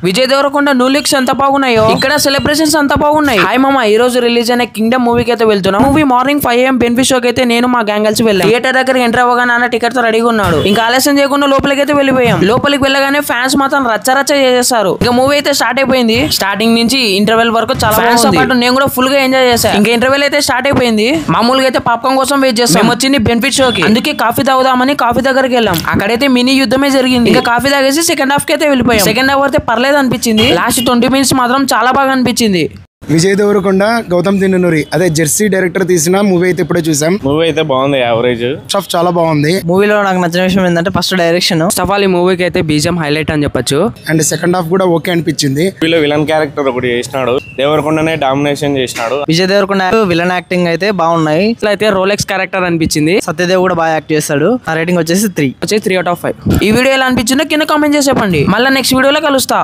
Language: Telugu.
విజయ్ దేవరకొండ న్యూ లుక్స్ ఎంత బాగున్నాయో ఇక్కడ సెలబ్రేషన్స్ అంత బాగున్నాయి. హాయ్ మామ, ఈ రోజు రిలీజ్ అయిన కింగ్డమ్ మూవీకి అయితే వెళ్తున్నాం. మూవీ మార్నింగ్ 5 AM బెనిఫిట్ షోకి అయితే నేను మా గ్యాంగ్ కలిసి వెళ్ళాం. థియేటర్ దగ్గర ఎంటర్ అవ్వగా నాన్న టికెట్ తో రెడీగా ఉన్నాడు. ఇంకా ఆలస్యం చేయకుండా లోపలికి అయితే వెళ్ళిపోయాం. లోపలికి వెళ్ళగానే ఫ్యాన్స్ మాత్రం రచ్చ చేసేస్తారు. ఇక మూవీ అయితే స్టార్ట్ అయిపోయింది. స్టార్టింగ్ నుంచి ఇంటర్వెల్ వరకు చాలా ఫ్యాన్స్ తో పాటు నేను కూడా ఫుల్ గా ఎంజాయ్ చేశాను. ఇంకా ఇంటర్వెల్ అయితే స్టార్ట్ అయిపోయింది. మామూలుగా అయితే పాప్కార్న్ కోసం వెయిట్ చేస్తాం. మేము వచ్చింది బెనిఫిట్ షోకి, అందుకే కాఫీ తాగుదామని కాఫీ దగ్గరికి వెళ్ళాం. అక్కడైతే మినీ యుద్ధమే జరిగింది. ఇంకా కాఫీ తాగేసి సెకండ్ హాఫ్ కి అయితే వెళ్ళిపోయాం. సెకండ్ హాఫ్ అయితే పర్లేదు అనిపించింది. లాస్ట్ 20 minutes మాత్రం చాలా బాగా అనిపించింది. విజయ్ దేవరకొండ, గౌతమ్ తిన్ననూరి అదే జెర్సీ డైరెక్టర్ తీసిన మూవీ అయితే ఇప్పుడే చూసాం. మూవీ అయితే బాగుంది, యావరేజ్ స్టఫ్ చాలా బాగుంది. మూవీలో నాకు నచ్చిన విషయం ఏంటంటే first direction. First of all ఈ మూవీకి అయితే బీజిఎం హైలైట్ అని చెప్పొచ్చు. అండ్ సెకండ్ హాఫ్ కూడా ఓకే అనిపించింది. మూవీలో విలన్ క్యారెక్టర్ ఒకటి చేసినాడు, దేవరకొండనే డామినేషన్ చేసినాడు. విజయ్ దేవరకొండ విలన్ యాక్టింగ్ అయితే బాగున్నాయి. ఇట్లా అయితే రోలెక్స్ క్యారెక్టర్ అనిపించింది. సత్యదేవ్ కూడా బాగా యాక్ట్ చేస్తాడు. ఆ రేటింగ్ వచ్చేసి 3 3 out of 5. ఈ వీడియో ఎలా అనిపించిందో కింద కామెంట్ చేసి చెప్పండి. మళ్ళీ నెక్స్ట్ వీడియోలో కలుస్తా.